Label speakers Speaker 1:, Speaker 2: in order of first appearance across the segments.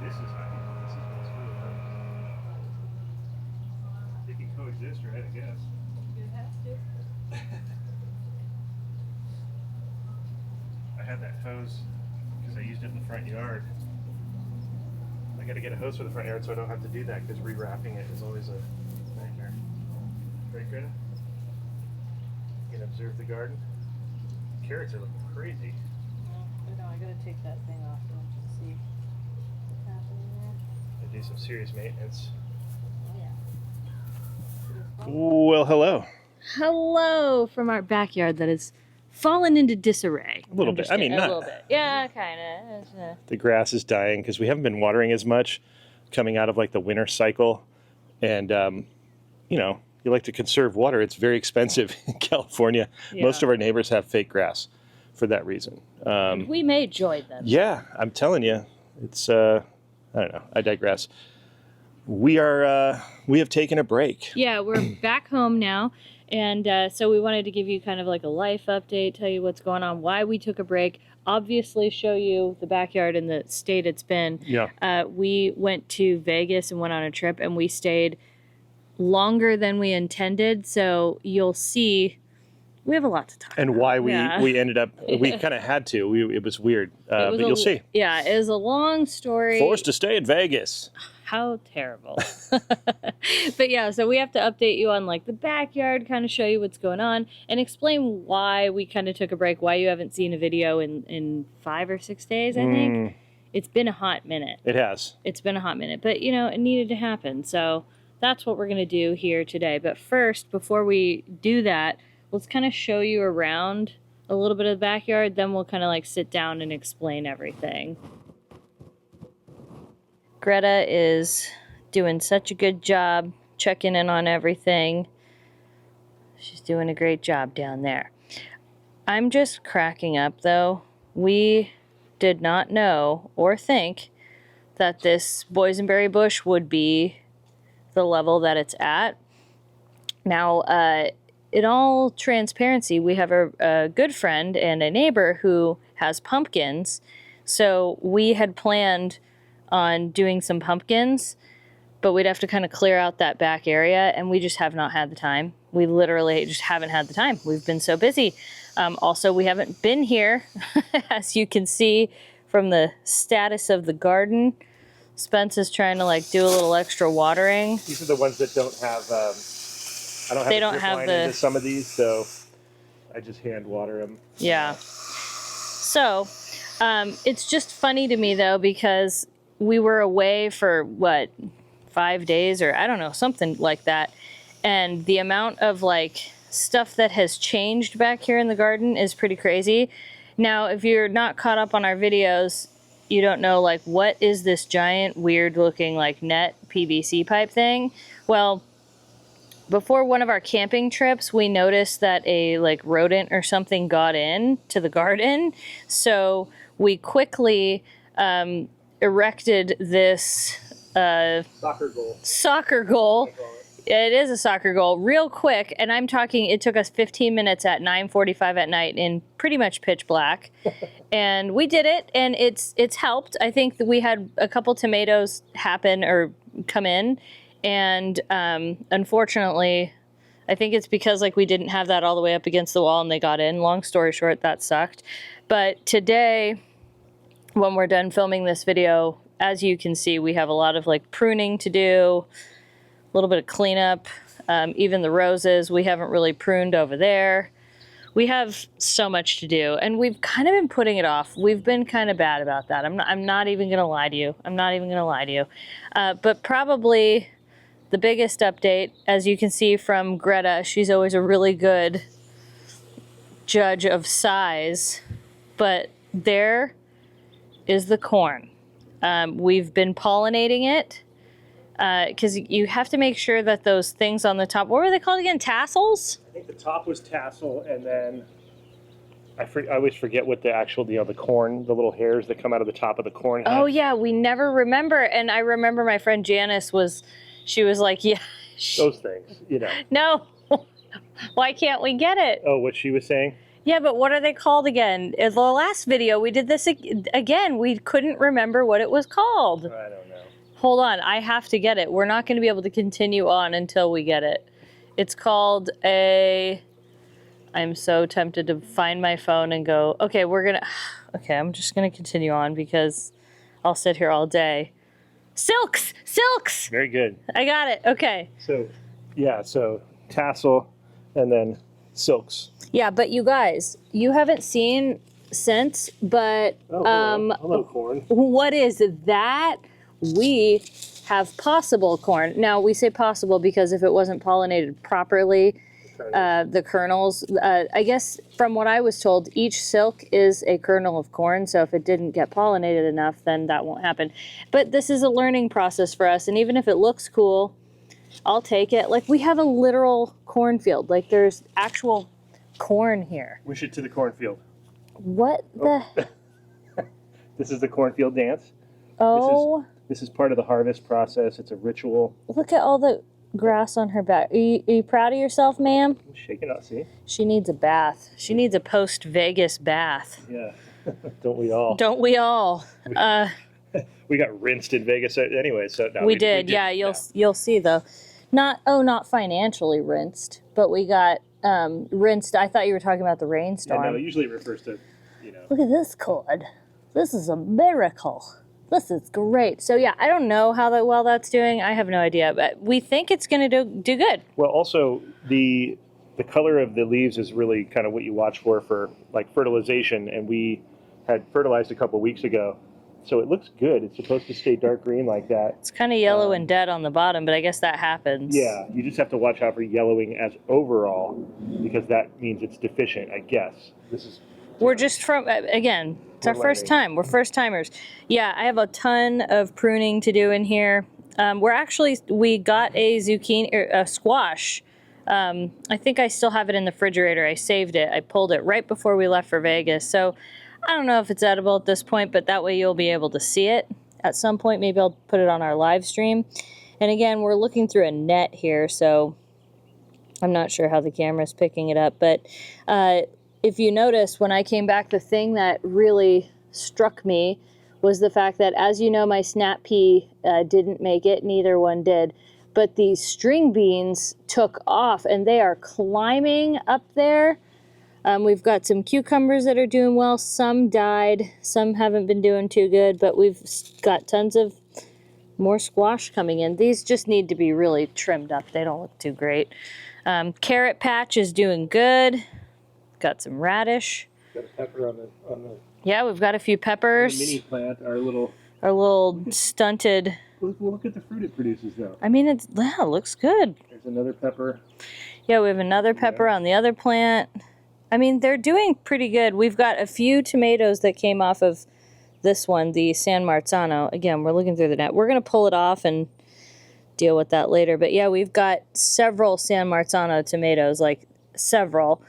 Speaker 1: This is what's really nice. They can coexist, right? I guess.
Speaker 2: It has to.
Speaker 1: I had that hose because I used it in the front yard. I got to get a hose for the front yard so I don't have to do that because rewrapping it is always a nightmare. Right, Greta? You can observe the garden. Carrots are looking crazy.
Speaker 2: I know, I gotta take that thing off and just see what's happening there.
Speaker 1: I do some serious maintenance.
Speaker 2: Oh, yeah.
Speaker 1: Well, hello.
Speaker 2: Hello from our backyard that has fallen into disarray.
Speaker 1: A little bit. I mean, not
Speaker 2: a little bit. Yeah, kind of.
Speaker 1: The grass is dying because we haven't been watering as much coming out of like the winter cycle. And, you know, you like to conserve water. It's very expensive in California.
Speaker 2: Yeah.
Speaker 1: Most of our neighbors have fake grass for that reason.
Speaker 2: We may join them.
Speaker 1: Yeah, I'm telling you. It's, I don't know. I digress. We have taken a break.
Speaker 2: Yeah, we're back home now. And so we wanted to give you kind of like a life update, tell you what's going on, why we took a break, obviously show you the backyard and the state it's been.
Speaker 1: Yeah.
Speaker 2: We went to Vegas and went on a trip, and we stayed longer than we intended. So you'll see we have a lot to talk about.
Speaker 1: And why we ended up, we kind of had to. It was weird, but you'll see.
Speaker 2: Yeah, it was a long story.
Speaker 1: Forced to stay in Vegas.
Speaker 2: How terrible. But yeah, so we have to update you on like the backyard, kind of show you what's going on, and explain why we kind of took a break, why you haven't seen a video in 5 or 6 days, I think. It's been a hot minute.
Speaker 1: It has.
Speaker 2: It's been a hot minute, but you know, it needed to happen. So that's what we're going to do here today. But first, before we do that, let's kind of show you around a little bit of the backyard, then we'll kind of like sit down and explain everything. Greta is doing such a good job checking in on everything. She's doing a great job down there. I'm just cracking up though. We did not know or think that this boysenberry bush would be the level that it's at. Now, in all transparency, we have a good friend and a neighbor who has pumpkins. So we had planned on doing some pumpkins, but we'd have to kind of clear out that back area, and we just have not had the time. We literally just haven't had the time. We've been so busy. Also, we haven't been here, as you can see from the status of the garden. Spence is trying to like do a little extra watering.
Speaker 1: These are the ones that don't have, I don't have into some of these, so I just hand water them.
Speaker 2: Yeah. So, it's just funny to me though, because we were away for what, 5 days or I don't know, something like that. And the amount of like stuff that has changed back here in the garden is pretty crazy. Now, if you're not caught up on our videos, you don't know like what is this giant weird looking like net PVC pipe thing. Well, before one of our camping trips, we noticed that a like rodent or something got in to the garden. So we quickly erected this soccer goal. It is a soccer goal real quick, and I'm talking it took us 15 minutes at 9:45 at night in pretty much pitch black. And we did it, and it's helped. I think that we had a couple tomatoes happen or come in, and unfortunately I think it's because like we didn't have that all the way up against the wall and they got in. Long story short, that sucked. But today, when we're done filming this video, as you can see, we have a lot of like pruning to do, a little bit of cleanup. Even the roses, we haven't really pruned over there. We have so much to do, and we've kind of been putting it off. We've been kind of bad about that. I'm not even gonna lie to you. But probably the biggest update, as you can see from Greta, she's always a really good judge of size, but there is the corn. We've been pollinating it because you have to make sure that those things on the top, what were they called again? Tassels?
Speaker 1: I think the top was tassel, and then I always forget what the actual, the corn, the little hairs that come out of the top of the corn have.
Speaker 2: Oh yeah, we never remember. And I remember my friend Janice she was like, yeah.
Speaker 1: Those things, you know.
Speaker 2: No, why can't we get it?
Speaker 1: Oh, what she was saying?
Speaker 2: Yeah, but what are they called again? In the last video, we did this again. We couldn't remember what it was called.
Speaker 1: I don't know.
Speaker 2: Hold on, I have to get it. We're not going to be able to continue on until we get it. It's called a... I'm so tempted to find my phone and go, okay, okay, I'm just going to continue on because I'll sit here all day. Silks! Silks!
Speaker 1: Very good.
Speaker 2: I got it. Okay.
Speaker 1: So, yeah, so tassel and then silks.
Speaker 2: Yeah, but you guys, you haven't seen since, but
Speaker 1: hello, corn.
Speaker 2: what is that? We have possible corn. Now, we say possible because if it wasn't pollinated properly, the kernels, I guess from what I was told, each silk is a kernel of corn. So if it didn't get pollinated enough, then that won't happen. But this is a learning process for us. And even if it looks cool, I'll take it. Like, we have a literal cornfield. Like, there's actual corn here.
Speaker 1: Wish it to the cornfield.
Speaker 2: What the?
Speaker 1: This is the cornfield dance.
Speaker 2: Oh.
Speaker 1: This is part of the harvest process. It's a ritual.
Speaker 2: Look at all the grass on her back. Are you proud of yourself, ma'am?
Speaker 1: I'm shaking out, see?
Speaker 2: She needs a bath. She needs a post-Vegas bath.
Speaker 1: Yeah. Don't we all?
Speaker 2: Don't we all?
Speaker 1: We got rinsed in Vegas anyway, so no,
Speaker 2: we did. Yeah, you'll see though. Not financially rinsed, but we got rinsed. I thought you were talking about the rainstorm.
Speaker 1: Yeah, no, usually it refers to,
Speaker 2: Look at this cord. This is a miracle. This is great. So yeah, I don't know how well that's doing. I have no idea, but we think it's going to do good.
Speaker 1: Well, also the color of the leaves is really kind of what you watch for like fertilization, and we had fertilized a couple weeks ago. So it looks good. It's supposed to stay dark green like that.
Speaker 2: It's kind of yellow and dead on the bottom, but I guess that happens.
Speaker 1: Yeah, you just have to watch out for yellowing as overall, because that means it's deficient, I guess.
Speaker 2: We're just again, it's our first time. We're first timers. Yeah, I have a ton of pruning to do in here. We got a zucchini, or a squash. I think I still have it in the refrigerator. I saved it. I pulled it right before we left for Vegas. So I don't know if it's edible at this point, but that way you'll be able to see it at some point. Maybe I'll put it on our live stream. And again, we're looking through a net here, so I'm not sure how the camera's picking it up. But if you notice, when I came back, the thing that really struck me was the fact that, as you know, my snap pea didn't make it. Neither one did. But these string beans took off, and they are climbing up there. We've got some cucumbers that are doing well. Some died. Some haven't been doing too good, but we've got tons of more squash coming in. These just need to be really trimmed up. They don't look too great. Carrot patch is doing good. Got some radish.
Speaker 1: Got a pepper on the
Speaker 2: Yeah, we've got a few peppers.
Speaker 1: mini plant, our little
Speaker 2: stunted.
Speaker 1: Look at the fruit it produces, though.
Speaker 2: I mean, it looks good.
Speaker 1: There's another pepper.
Speaker 2: Yeah, we have another pepper on the other plant. I mean, they're doing pretty good. We've got a few tomatoes that came off of this one, the San Marzano. Again, we're looking through the net. We're going to pull it off and deal with that later. But yeah, we've got several San Marzano tomatoes, like several.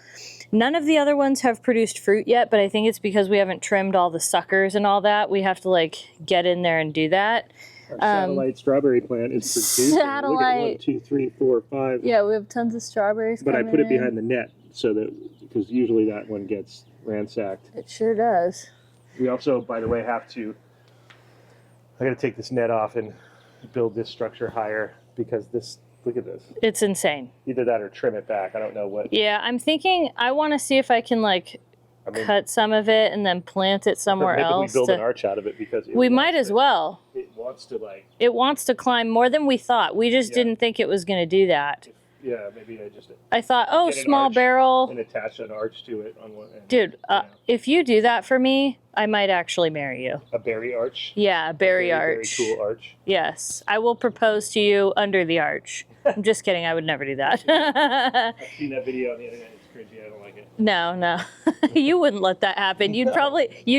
Speaker 2: None of the other ones have produced fruit yet, but I think it's because we haven't trimmed all the suckers and all that. We have to like get in there and do that.
Speaker 1: Our satellite strawberry plant is producing.
Speaker 2: Satellite.
Speaker 1: 1, 2, 3, 4, 5.
Speaker 2: Yeah, we have tons of strawberries.
Speaker 1: But I put it behind the net so that, because usually that one gets ransacked.
Speaker 2: It sure does.
Speaker 1: We also, by the way, I got to take this net off and build this structure higher, because look at this.
Speaker 2: It's insane.
Speaker 1: Either that or trim it back. I don't know what.
Speaker 2: Yeah, I'm thinking I want to see if I can cut some of it and then plant it somewhere else.
Speaker 1: We build an arch out of it, because
Speaker 2: we might as well.
Speaker 1: It wants to
Speaker 2: climb more than we thought. We just didn't think it was going to do that.
Speaker 1: Yeah, maybe I
Speaker 2: thought, oh, small barrel.
Speaker 1: And attach an arch to it on one end.
Speaker 2: Dude, if you do that for me, I might actually marry you.
Speaker 1: A berry arch?
Speaker 2: Yeah, a berry arch.
Speaker 1: Very cool arch.
Speaker 2: Yes, I will propose to you under the arch. I'm just kidding. I would never do that.
Speaker 1: I've seen that video on the internet. It's cringy. I don't like it.
Speaker 2: No. You wouldn't let that happen. You'd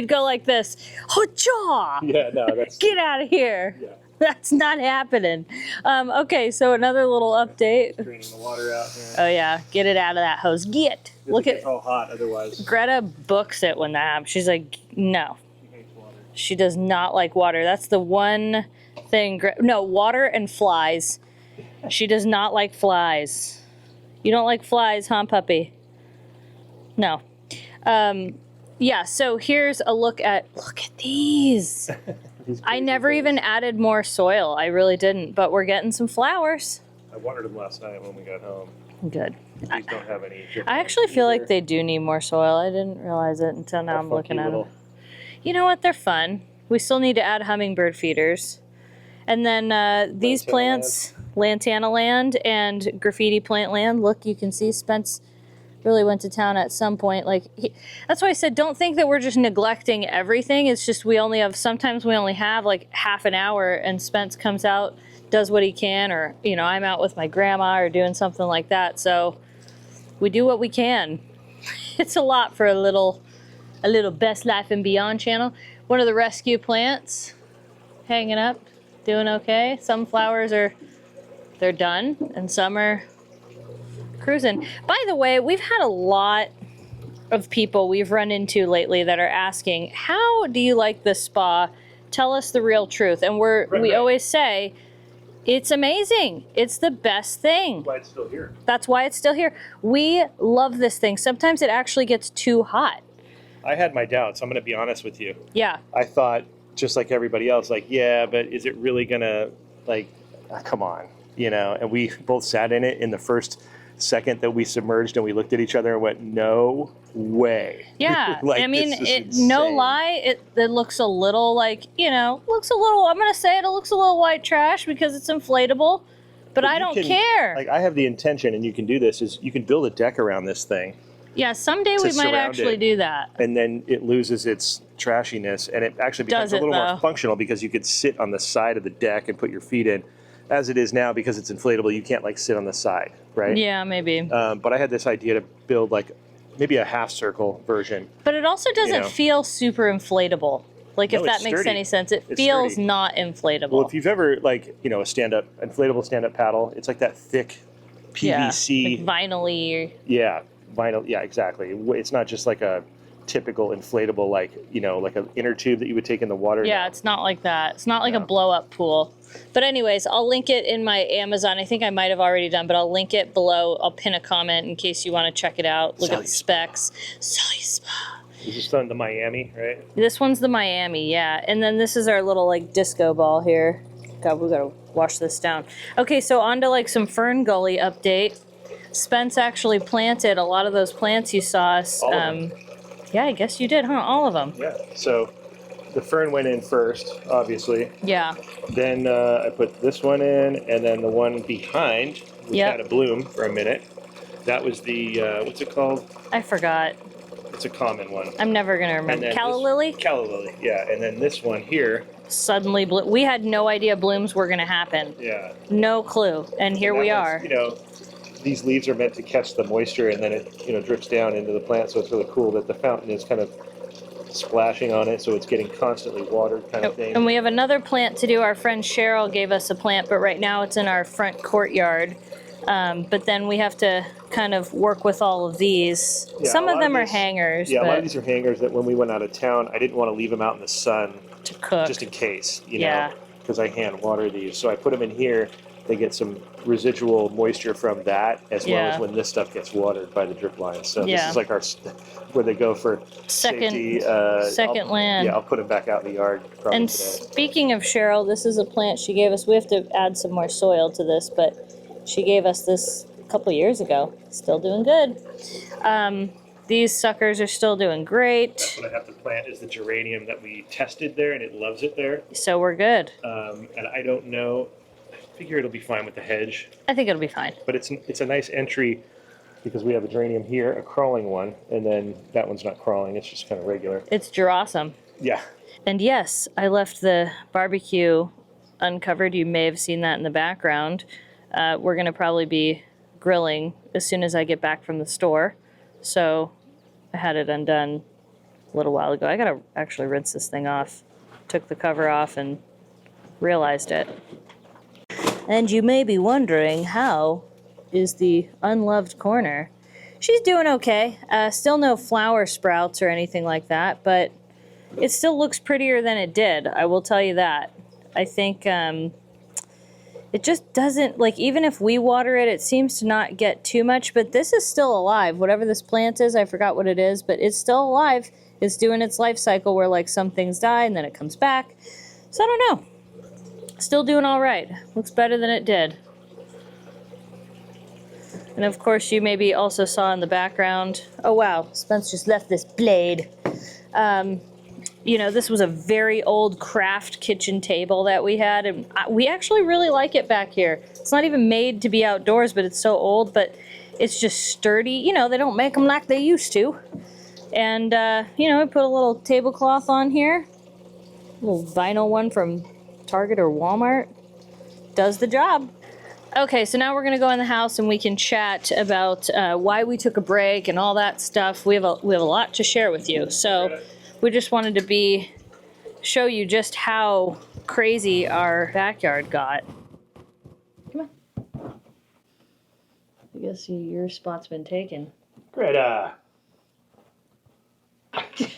Speaker 2: go like this. Ho-cha!
Speaker 1: Yeah, no, that's...
Speaker 2: Get out of here.
Speaker 1: Yeah.
Speaker 2: That's not happening. Okay, so another little update.
Speaker 1: Draining the water out here.
Speaker 2: Oh yeah, get it out of that hose. Look at.
Speaker 1: It's all hot otherwise.
Speaker 2: Greta books it when that happens. She's like, no.
Speaker 1: She hates water.
Speaker 2: She does not like water. That's the one thing. No, water and flies. She does not like flies. You don't like flies, huh, puppy? No. Yeah, so here's a look at these. I never even added more soil. I really didn't, but we're getting some flowers.
Speaker 1: I watered them last night when we got home.
Speaker 2: Good.
Speaker 1: These don't have any.
Speaker 2: I actually feel like they do need more soil. I didn't realize it until now. I'm looking at them. You know what? They're fun. We still need to add hummingbird feeders. And then these plants, Lantana Land and Graffiti Plant Land. Look, you can see Spence really went to town at some point. That's why I said don't think that we're just neglecting everything. It's just sometimes we only have like half an hour, and Spence comes out, does what he can, or I'm out with my grandma or doing something like that. So we do what we can. It's a lot for a little Best Life and Beyond channel. One of the rescue plants hanging up, doing okay. Some flowers they're done, and some are cruising. By the way, we've had a lot of people we've run into lately that are asking, how do you like the spa? Tell us the real truth. And we always say, it's amazing. It's the best thing.
Speaker 1: That's why it's still here.
Speaker 2: That's why it's still here. We love this thing. Sometimes it actually gets too hot.
Speaker 1: I had my doubts. I'm going to be honest with you.
Speaker 2: Yeah.
Speaker 1: I thought, just like everybody else, yeah, but is it really going to, come on, And we both sat in it in the first second that we submerged, and we looked at each other and went, no way.
Speaker 2: Yeah. I mean, no lie, it looks a little I'm going to say it looks a little white trash because it's inflatable, but I don't care.
Speaker 1: I have the intention, and you can do this, is you can build a deck around this thing.
Speaker 2: Yeah, someday we might actually do that.
Speaker 1: And then it loses its trashiness, and it actually becomes a little more functional because you could sit on the side of the deck and put your feet in. As it is now, because it's inflatable, you can't sit on the side, right?
Speaker 2: Yeah, maybe.
Speaker 1: But I had this idea to build maybe a half circle version.
Speaker 2: But it also doesn't feel super inflatable. If that makes any sense, it feels not inflatable.
Speaker 1: Well, if you've ever inflatable stand-up paddle, it's like that thick PVC,
Speaker 2: vinyl-y.
Speaker 1: Yeah, vinyl. Yeah, exactly. It's not just like a typical inflatable, like an inner tube that you would take in the water.
Speaker 2: Yeah, it's not like that. It's not like a blow-up pool. But anyways, I'll link it in my Amazon. I think I might have already done, but I'll link it below. I'll pin a comment in case you want to check it out. Look at the specs. Sully Spa.
Speaker 1: This is the Miami, right?
Speaker 2: This one's the Miami, yeah. And then this is our little disco ball here. God, we gotta wash this down. Okay, so on to some Fern Gully update. Spence actually planted a lot of those plants you saw us.
Speaker 1: All of them.
Speaker 2: Yeah, I guess you did, huh? All of them.
Speaker 1: Yeah. So the fern went in first, obviously.
Speaker 2: Yeah.
Speaker 1: Then I put this one in, and then the one behind, which had a bloom for a minute. That was the, what's it called?
Speaker 2: I forgot.
Speaker 1: It's a common one.
Speaker 2: I'm never going to remember. Calla Lily?
Speaker 1: Calla Lily, yeah. And then this one here.
Speaker 2: Suddenly, we had no idea blooms were going to happen.
Speaker 1: Yeah.
Speaker 2: No clue. And here we are.
Speaker 1: These leaves are meant to catch the moisture, and then it drips down into the plant. So it's really cool that the fountain is kind of splashing on it, so it's getting constantly watered, kind of thing.
Speaker 2: And we have another plant to do. Our friend Cheryl gave us a plant, but right now it's in our front courtyard. But then we have to kind of work with all of these.
Speaker 1: Yeah,
Speaker 2: some of them are hangers.
Speaker 1: Yeah, a lot of these are hangers that when we went out of town, I didn't want to leave them out in the sun
Speaker 2: to cook,
Speaker 1: just in case, because I hand water these. So I put them in here. They get some residual moisture from that, as well as when this stuff gets watered by the drip lines. So this is like where they go for safety.
Speaker 2: Second land.
Speaker 1: Yeah, I'll put them back out in the yard.
Speaker 2: And today. Speaking of Cheryl, this is a plant she gave us. We have to add some more soil to this, but she gave us this a couple years ago. Still doing good. These suckers are still doing great.
Speaker 1: That's what I have to plant is the geranium that we tested there, and it loves it there.
Speaker 2: So we're good.
Speaker 1: And I don't know. I figure it'll be fine with the hedge.
Speaker 2: I think it'll be fine.
Speaker 1: But it's a nice entry because we have a geranium here, a crawling one, and then that one's not crawling. It's just kind of regular.
Speaker 2: It's Girasum.
Speaker 1: Yeah.
Speaker 2: And yes, I left the barbecue uncovered. You may have seen that in the background. We're going to probably be grilling as soon as I get back from the store. So I had it undone a little while ago. I got to actually rinse this thing off. Took the cover off and realized it. And you may be wondering, how is the unloved corner? She's doing okay. Still no flower sprouts or anything like that, but it still looks prettier than it did. I will tell you that. I think it just doesn't, like, even if we water it, it seems to not get too much, but this is still alive. Whatever this plant is, I forgot what it is, but it's still alive. It's doing its life cycle where, like, some things die and then it comes back. So I don't know. Still doing all right. Looks better than it did. And of course, you maybe also saw in the background, oh wow, Spence just left this blade. You know, this was a very old craft kitchen table that we had, and we actually really like it back here. It's not even made to be outdoors, but it's so old, but it's just sturdy. You know, they don't make them like they used to. And, you know, I put a little tablecloth on here, a little vinyl one from Target or Walmart. Does the job. Okay, so now we're gonna go in the house and we can chat about why we took a break and all that stuff. We have a lot to share with you. So we just wanted to show you just how crazy our backyard got. Come on. I guess your spot's been taken.
Speaker 1: Greta.
Speaker 2: Come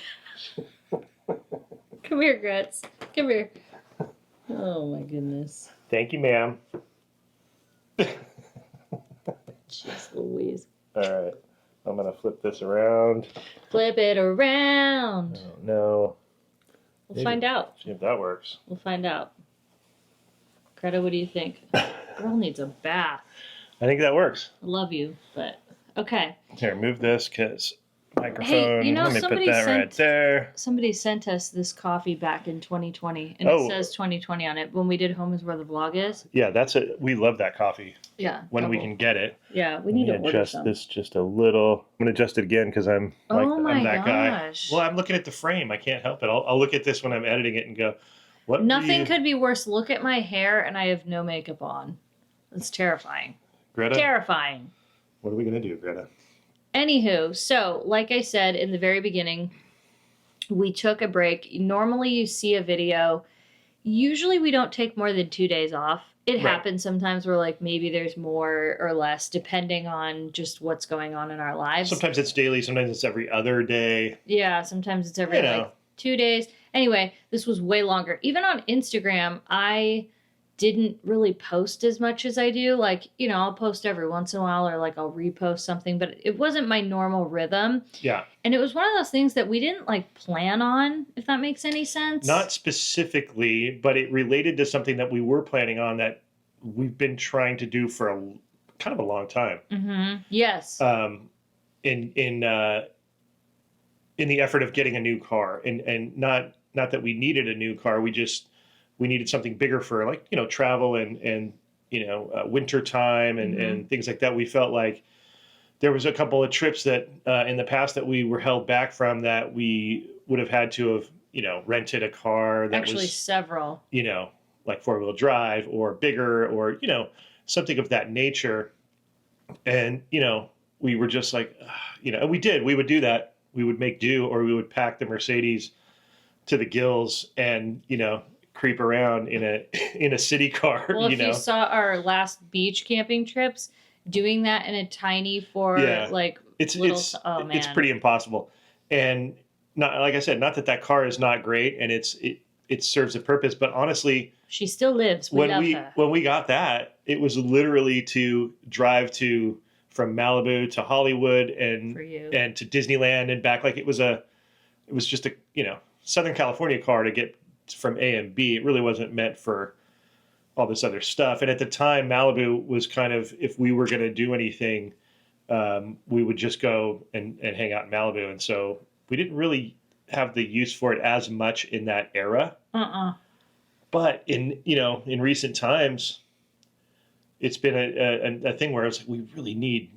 Speaker 2: here, Gretz. Come here. Oh my goodness.
Speaker 1: Thank you, ma'am.
Speaker 2: Jeez Louise.
Speaker 1: All right. I'm going to flip this around.
Speaker 2: Flip it around.
Speaker 1: Oh, no.
Speaker 2: We'll find out.
Speaker 1: See if that works.
Speaker 2: We'll find out. Greta, what do you think? Girl needs a bath.
Speaker 1: I think that works.
Speaker 2: I love you, but okay.
Speaker 1: Here, move this because microphone.
Speaker 2: Hey, you know,
Speaker 1: let me put that right there.
Speaker 2: Somebody sent us this coffee back in 2020, and it says 2020 on it. When we did Home is Where the Vlog Is.
Speaker 1: Yeah, that's it. We love that coffee.
Speaker 2: Yeah.
Speaker 1: When we can get it.
Speaker 2: Yeah, we need to order
Speaker 1: adjust
Speaker 2: some.
Speaker 1: this just a little. I'm gonna adjust it again because I'm I'm that guy. Well, I'm looking at the frame. I can't help it. I'll look at this when I'm editing it and go, what?
Speaker 2: Nothing could be worse. Look at my hair, and I have no makeup on. It's terrifying.
Speaker 1: Greta?
Speaker 2: Terrifying.
Speaker 1: What are we gonna do, Greta?
Speaker 2: Anywho, so like I said in the very beginning, we took a break. Normally you see a video. Usually we don't take more than 2 days off. It happens sometimes where like maybe there's more or less depending on just what's going on in our lives.
Speaker 1: Sometimes it's daily. Sometimes it's every other day.
Speaker 2: Yeah, sometimes it's every like 2 days. Anyway, this was way longer. Even on Instagram, I didn't really post as much as I do. Like, you know, I'll post every once in a while or like I'll repost something, but it wasn't my normal rhythm.
Speaker 1: Yeah.
Speaker 2: And it was one of those things that we didn't like plan on, if that makes any sense.
Speaker 1: Not specifically, but it related to something that we were planning on that we've been trying to do for kind of a long time.
Speaker 2: Mm-hmm. Yes.
Speaker 1: In the effort of getting a new car, and not that we needed a new car, we needed something bigger for, like, you know, travel and you know, winter time and things like that. We felt like there was a couple of trips that in the past that we were held back from, that we would have had to have, you know, rented a car that
Speaker 2: actually was several, you
Speaker 1: know, like 4-wheel drive or bigger, or, you know, something of that nature. And, you know, we were just like, you know, and we would do that. We would make do, or we would pack the Mercedes to the gills and, you know, creep around in a city car.
Speaker 2: Well,
Speaker 1: you
Speaker 2: if
Speaker 1: know?
Speaker 2: you saw our last beach camping trips, doing that in a tiny
Speaker 1: it's pretty impossible. And not, like I said, not that car is not great, and it serves a purpose, but honestly,
Speaker 2: she still lives. We love her.
Speaker 1: When we got that, it was literally to drive from Malibu to Hollywood and to Disneyland and back. Like it was just a, you know, Southern California car to get from A and B. It really wasn't meant for all this other stuff. And at the time, Malibu was kind of, if we were going to do anything, we would just go and hang out in Malibu. And so we didn't really have the use for it as much in that era. But in recent times, it's been a thing where I was like, we really need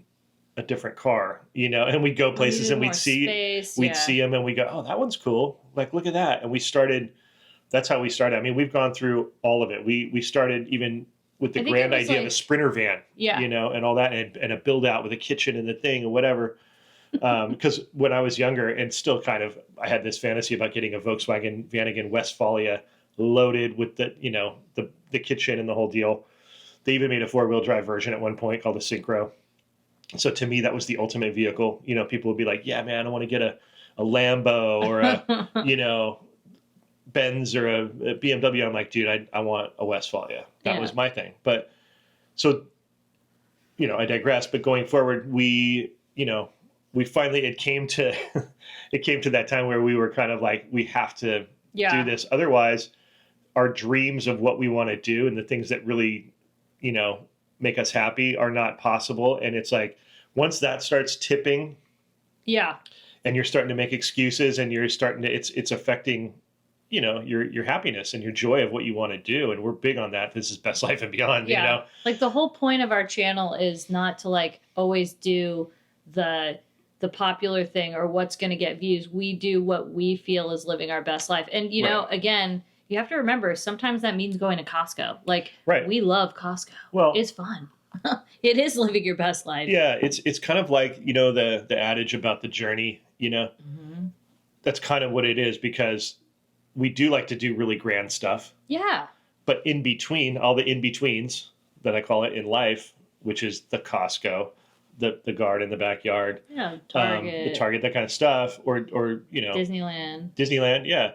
Speaker 1: a different car, you know, and we'd go places and we'd see them and we go, oh, that one's cool. Like, look at that. And that's how we started. I mean, we've gone through all of it. We started even with the grand idea of a Sprinter van, you know, and all that, and a build out with a kitchen and the thing or whatever. Because when I was younger, and still kind of, I had this fantasy about getting a Volkswagen Vanagon Westfalia loaded with the, you know, the kitchen and the whole deal. They even made a 4-wheel drive version at one point called the Synchro. So to me, that was the ultimate vehicle. You know, people would be like, yeah, man, I want to get a Lambo or a, you know, Benz or a BMW, I'm like, dude, I want a Westfalia. That
Speaker 2: Yeah.
Speaker 1: was my thing. But so, I digress. But going forward, we finally, it came to that time where we were kind of like, we have to
Speaker 2: Yeah.
Speaker 1: do this. Otherwise, our dreams of what we want to do and the things that really, make us happy are not possible. And it's like, once that starts tipping,
Speaker 2: Yeah.
Speaker 1: and you're starting to make excuses, and you're starting to, it's affecting, your happiness and your joy of what you want to do. And we're big on that. This is Best Life and Beyond,
Speaker 2: Yeah. Like the whole point of our channel is not to like always do the popular thing or what's going to get views. We do what we feel is living our best life. And,
Speaker 1: Right.
Speaker 2: again, you have to remember, sometimes that means going to Costco. Like,
Speaker 1: Right.
Speaker 2: we love Costco.
Speaker 1: Well,
Speaker 2: It's fun. It is living your best life.
Speaker 1: yeah, it's kind of like, the adage about the journey,
Speaker 2: Mm-hmm.
Speaker 1: that's kind of what it is, because we do like to do really grand stuff.
Speaker 2: Yeah.
Speaker 1: But in between, all the in-betweens that I call it in life, which is the Costco, the garden in the backyard,
Speaker 2: Yeah. Target.
Speaker 1: the Target, that kind of stuff, or
Speaker 2: Disneyland.
Speaker 1: yeah.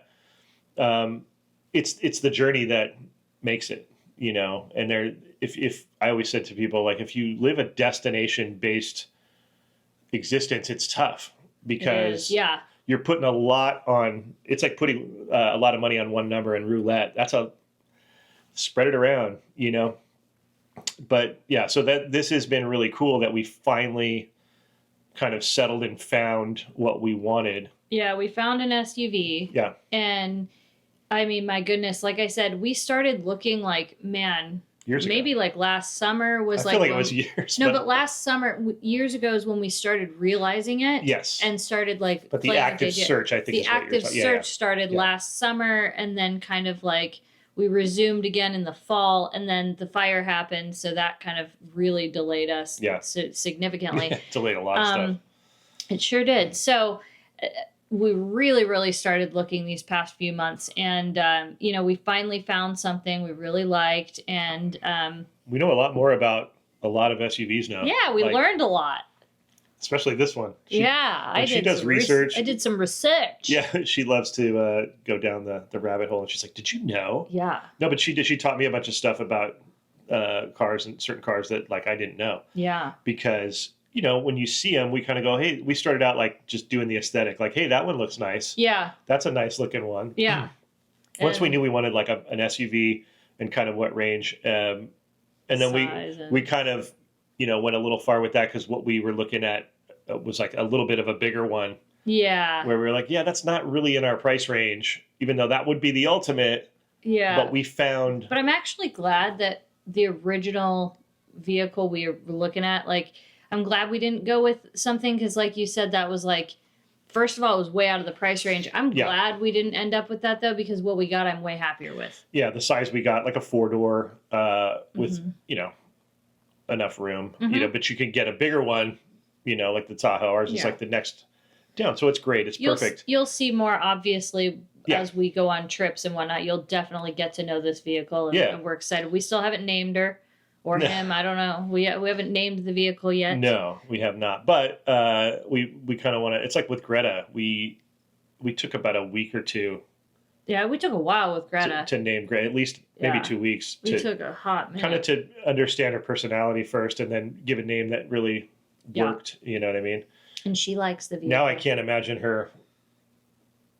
Speaker 1: It's the journey that makes it, and if I always said to people, like, if you live a destination-based existence, it's tough, because
Speaker 2: Yeah.
Speaker 1: you're putting a lot on. It's like putting a lot of money on one number in roulette. Spread it around, But yeah, so this has been really cool that we finally kind of settled and found what we wanted.
Speaker 2: Yeah, we found an SUV.
Speaker 1: Yeah.
Speaker 2: And I mean, my goodness, like I said, we started looking like, man,
Speaker 1: Years ago.
Speaker 2: maybe like last summer was
Speaker 1: I
Speaker 2: like.
Speaker 1: feel like it was years.
Speaker 2: No, but last summer, years ago is when we started realizing it.
Speaker 1: Yes.
Speaker 2: And started like.
Speaker 1: But the
Speaker 2: playing
Speaker 1: active
Speaker 2: with it.
Speaker 1: search, I think,
Speaker 2: The
Speaker 1: is what you're
Speaker 2: active
Speaker 1: talking-
Speaker 2: search started last summer, and then kind of like we resumed again in the fall, and then the fire happened, so that kind of really delayed us significantly.
Speaker 1: Delayed a lot of stuff.
Speaker 2: It sure did. So we really, really started looking these past few months, and we finally found something we really liked, and
Speaker 1: We know a lot more about a lot of SUVs now.
Speaker 2: yeah, we learned a lot.
Speaker 1: Especially this one.
Speaker 2: She
Speaker 1: does research.
Speaker 2: I did some research.
Speaker 1: Yeah, she loves to go down the rabbit hole, and she's like, "Did you know?"
Speaker 2: Yeah.
Speaker 1: No, but she did. She taught me a bunch of stuff about cars, and certain cars that like I didn't know.
Speaker 2: Yeah.
Speaker 1: Because when you see them, we kind of go, "Hey," we started out like just doing the aesthetic, like, "Hey, that one looks nice.
Speaker 2: Yeah.
Speaker 1: That's a nice looking one."
Speaker 2: Yeah.
Speaker 1: Once we knew we wanted like an SUV and kind of what range, and then we kind of went a little far with that, because what we were looking at was like a little bit of a bigger one.
Speaker 2: Yeah.
Speaker 1: Where we were like, yeah, that's not really in our price range, even though that would be the ultimate.
Speaker 2: Yeah.
Speaker 1: But we found.
Speaker 2: But I'm actually glad that the original vehicle we were looking at, like, I'm glad we didn't go with something, because like you said, that was like, first of all, it was way out of the price range. I'm glad we didn't end up with that, though, because what we got, I'm way happier with.
Speaker 1: Yeah, the size we got, like a 4-door with, enough room, but you could get a bigger one, like the Tahoe. Ours is like the next down. So it's great. It's perfect.
Speaker 2: You'll see more, obviously, as we go on trips and whatnot. You'll definitely get to know this vehicle, and we're excited. We still haven't named her or him. I don't know. We haven't named the vehicle yet.
Speaker 1: No, we have not. But we kind of want to. It's like with Greta. We took about a week or two.
Speaker 2: Yeah, we took a while with Greta
Speaker 1: to name Greta. At least maybe 2 weeks.
Speaker 2: We took a hot minute.
Speaker 1: Kind of to understand her personality first, and then give a name that really worked. You know what I mean?
Speaker 2: And she likes the vehicle.
Speaker 1: Now I can't imagine her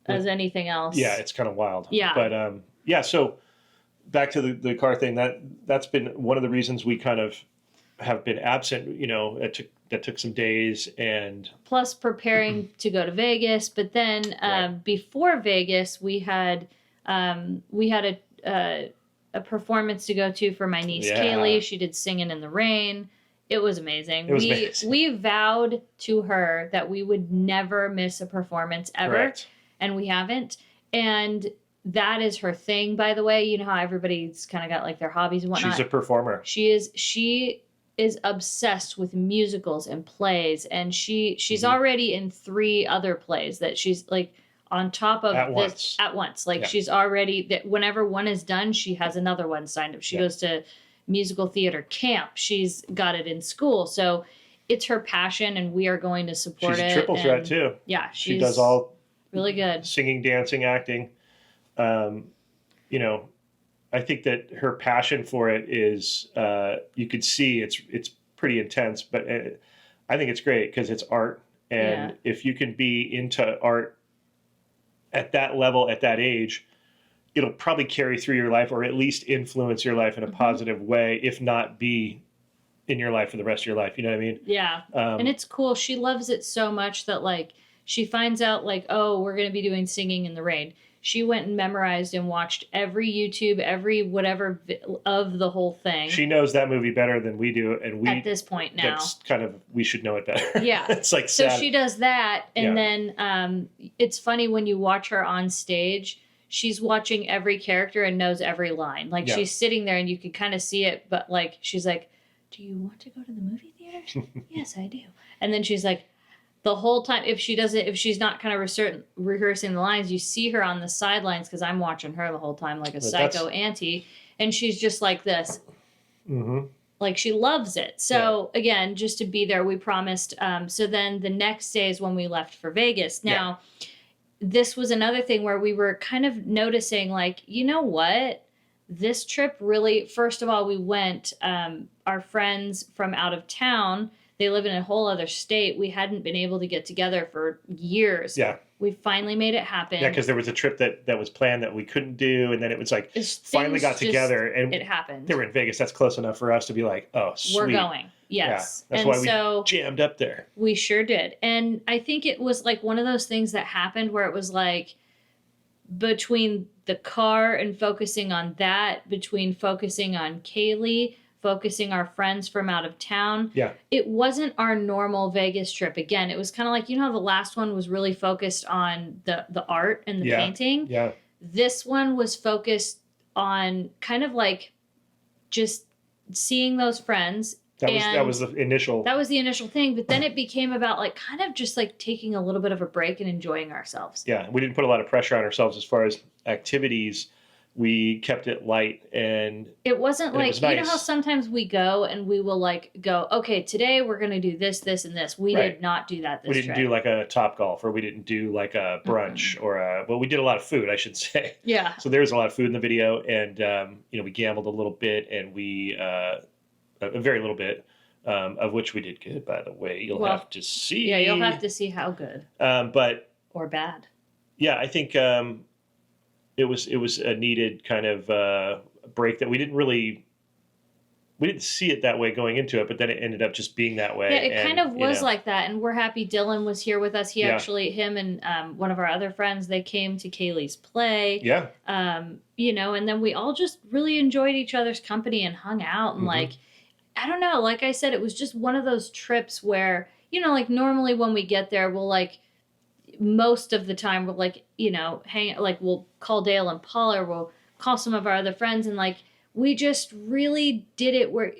Speaker 2: as anything else.
Speaker 1: Yeah, it's kind of wild.
Speaker 2: Yeah.
Speaker 1: But so back to the car thing, that's been one of the reasons we kind of have been absent. That took some days, and
Speaker 2: plus preparing to go to Vegas. But then before Vegas, we had a performance to go to for my niece Kaylee. She did Singing in the Rain. It was amazing. We vowed to her that we would never miss a performance ever.
Speaker 1: Correct.
Speaker 2: And we haven't. And that is her thing, by the way. You know how everybody's kind of got like their hobbies and whatnot.
Speaker 1: She's a performer.
Speaker 2: She is obsessed with musicals and plays, and she's already in 3 other plays that she's like on top of at once. Like she's already, that whenever one is done, she has another one signed up. She goes to musical theater camp. She's got it in school. So it's her passion, and we are going to support it.
Speaker 1: She's a triple threat too.
Speaker 2: Yeah.
Speaker 1: She does all
Speaker 2: really good.
Speaker 1: Singing, dancing, acting. you know, I think that her passion for it is, you could see it's pretty intense, but I think it's great because it's art. And if you can be into art at that level, at that age, it'll probably carry through your life, or at least influence your life in a positive way, if not be in your life for the rest of your life. You know what I mean?
Speaker 2: Yeah. And it's cool. She loves it so much that like she finds out like, oh, we're going to be doing Singing in the Rain. She went and memorized and watched every YouTube, every whatever of the whole thing.
Speaker 1: She knows that movie better than we do, and we
Speaker 2: at this point now.
Speaker 1: That's kind of, we should know it better.
Speaker 2: Yeah.
Speaker 1: It's like
Speaker 2: so
Speaker 1: sad.
Speaker 2: she does that, and then it's funny when you watch her on stage. She's watching every character and knows every line. Like she's sitting there and you can kind of see it, but like she's like, "Do you want to go to the movie theater?" Yes, I do. And then she's like, the whole time, if she's not kind of rehearsing the lines, you see her on the sidelines because I'm watching her the whole time like a psycho auntie, and she's just like this. Mm-hmm. Like she loves it. So again, just to be there, we promised. So then the next day is when we left for Vegas. Now, this was another thing where we were kind of noticing, like, you know what? This trip really, first of all, we went, our friends from out of town, they live in a whole other state. We hadn't been able to get together for years. Yeah. We finally made it happen.
Speaker 1: Yeah, because there was a trip that was planned that we couldn't do, and then it was like finally got together, and
Speaker 2: it happened.
Speaker 1: They were in Vegas. That's close enough for us to be like, oh, sweet.
Speaker 2: We're going. Yes.
Speaker 1: Yeah, that's why we jammed up there.
Speaker 2: We sure did. And I think it was like one of those things that happened where it was like between the car and focusing on that, between focusing on Kaylee, focusing our friends from out of town. Yeah. It wasn't our normal Vegas trip. Again, it was kind of like, you know how the last one was really focused on the art and the painting? Yeah. This one was focused on kind of like just seeing those friends.
Speaker 1: That was the initial.
Speaker 2: That was the initial thing, but then it became about like kind of just like taking a little bit of a break and enjoying ourselves.
Speaker 1: Yeah, we didn't put a lot of pressure on ourselves as far as activities. We kept it light, and
Speaker 2: it wasn't like,
Speaker 1: it was nice.
Speaker 2: You know how sometimes we go and we will like go, okay, today we're going to do this, this, and this. We did not do that this
Speaker 1: trip. We didn't do like a Topgolf, or we didn't do like a brunch, or well, we did a lot of food, I should say. Yeah. So there was a lot of food in the video, and you know, we gambled a little bit, and we a very little bit, of which we did good, by the way. You'll have to see.
Speaker 2: Yeah, you'll have to see how good.
Speaker 1: Or
Speaker 2: bad.
Speaker 1: Yeah, I think it was a needed kind of break that we didn't see it that way going into it, but then it ended up just being that way.
Speaker 2: Yeah, it kind of was like that, and we're happy Dylan was here with us. He actually, him and one of our other friends, they came to Kaylee's play. Yeah. You know, and then we all just really enjoyed each other's company and hung out, and like, I don't know, like I said, it was just one of those trips where, you know, like normally when we get there, we'll like, most of the time we'll like, you know, we'll call Dale and Paula, or we'll call some of our other friends, and like, we just really did it where,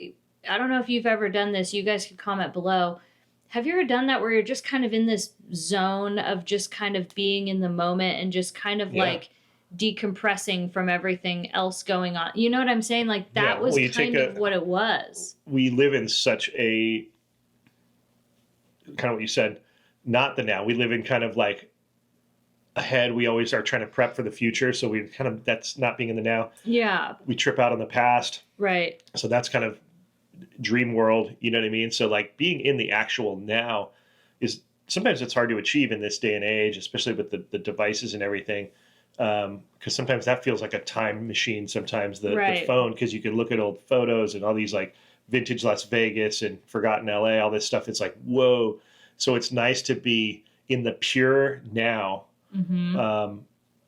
Speaker 2: I don't know if you've ever done this, you guys could comment below. Have you ever done that where you're just kind of in this zone of just kind of being in the moment and just kind of like decompressing from everything else going on? You know what I'm saying? Like that was kind of what it was.
Speaker 1: We live in such a, kind of what you said, not the now. We live in kind of like ahead. We always are trying to prep for the future. So we kind of, that's not being in the now. Yeah. We trip out on the past. Right. So that's kind of dream world. You know what I mean? So like being in the actual now is, sometimes it's hard to achieve in this day and age, especially with the devices and everything. Because sometimes that feels like a time machine. Sometimes the phone, because you can look at old photos and all these like vintage Las Vegas and forgotten LA, all this stuff. It's like, whoa. So it's nice to be in the pure now. Mm-hmm.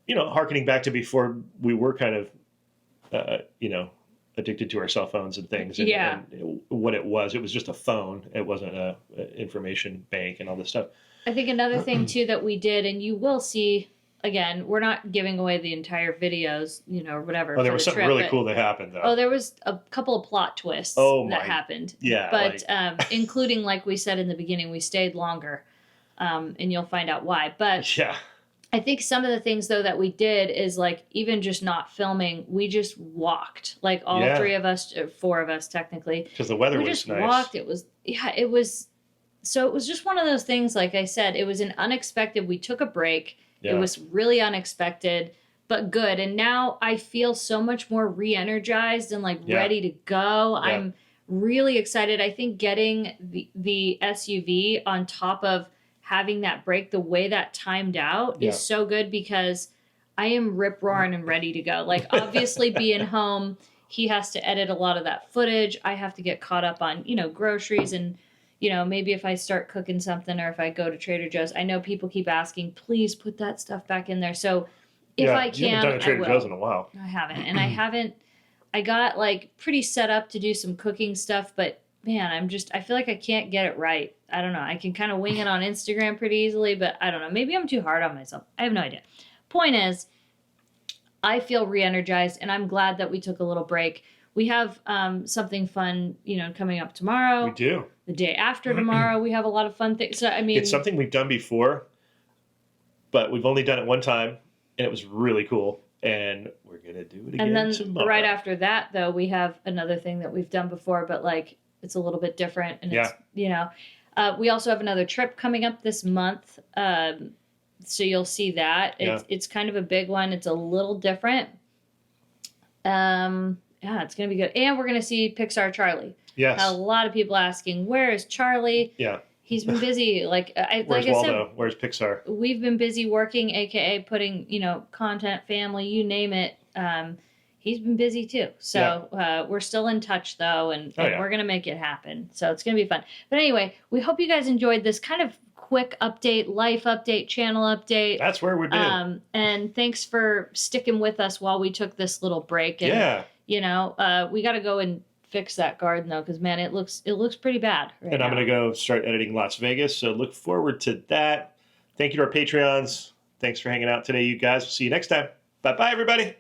Speaker 1: You know, harkening back to before we were kind of, you know, addicted to our cell phones and things. And, and what it was just a phone. It wasn't a information bank and all this stuff.
Speaker 2: I think another thing too that we did, and you will see, again, we're not giving away the entire videos, you know, or whatever.
Speaker 1: Oh, there was something really cool that happened, though.
Speaker 2: Oh, there was a couple of plot twists that happened.
Speaker 1: Yeah.
Speaker 2: But including, like we said in the beginning, we stayed longer, and you'll find out why. But yeah, I think some of the things, though, that we did is, like, even just not filming, we just walked. Like, all three of us, four of us, technically.
Speaker 1: Because the weather was nice.
Speaker 2: We just walked. It was, it was, so it was just one of those things, like I said, it was an unexpected, we took a break. Yeah. It was really unexpected, but good. And now I feel so much more re-energized and like
Speaker 1: Yeah.
Speaker 2: ready to go.
Speaker 1: Yeah.
Speaker 2: I'm really excited. I think getting the SUV on top of having that break, the way that timed out
Speaker 1: Yeah.
Speaker 2: is so good because I am rip roaring and ready to go. Like obviously being home, he has to edit a lot of that footage. I have to get caught up on, you know, groceries and, you know, maybe if I start cooking something or if I go to Trader Joe's, I know people keep asking, please put that stuff back in there. So if I can,
Speaker 1: you haven't done a Trader
Speaker 2: I will.
Speaker 1: Joe's in a while.
Speaker 2: I haven't. And I got like pretty set up to do some cooking stuff, but man, I feel like I can't get it right. I don't know. I can kind of wing it on Instagram pretty easily, but I don't know. Maybe I'm too hard on myself. I have no idea. Point is, I feel re-energized and I'm glad that we took a little break. We have something fun, you know, coming up tomorrow.
Speaker 1: We do.
Speaker 2: The day after tomorrow, we have a lot of fun things. So, I mean,
Speaker 1: It's something we've done before, but we've only done it one time, and it was really cool. And we're going to do it again
Speaker 2: and then
Speaker 1: tomorrow.
Speaker 2: right after that, though, we have another thing that we've done before, but like it's a little bit different. And it's, you know, we also have another trip coming up this month. So you'll see that. It's kind of a big one. It's a little different. Yeah, it's going to be good. And we're going to see Pixar Charlie.
Speaker 1: Yes.
Speaker 2: A lot of people asking, where is Charlie?
Speaker 1: Yeah.
Speaker 2: He's been busy. Where's
Speaker 1: like I Waldo?
Speaker 2: said,
Speaker 1: Where's Pixar?
Speaker 2: We've been busy working, aka putting, you know, content, family, you name it. He's been busy too. So we're still in touch though, and we're gonna make it happen. So it's gonna be fun. But anyway, we hope you guys enjoyed this kind of quick update, life update, channel update.
Speaker 1: That's where we've been.
Speaker 2: And thanks for sticking with us while we took this little break. And, you know, we got to go and fix that garden though, because man, it looks pretty bad right now.
Speaker 1: I'm going to go start editing Las Vegas, so look forward to that. Thank you to our Patreons. Thanks for hanging out today, you guys. We'll see you next time. Bye-bye, everybody.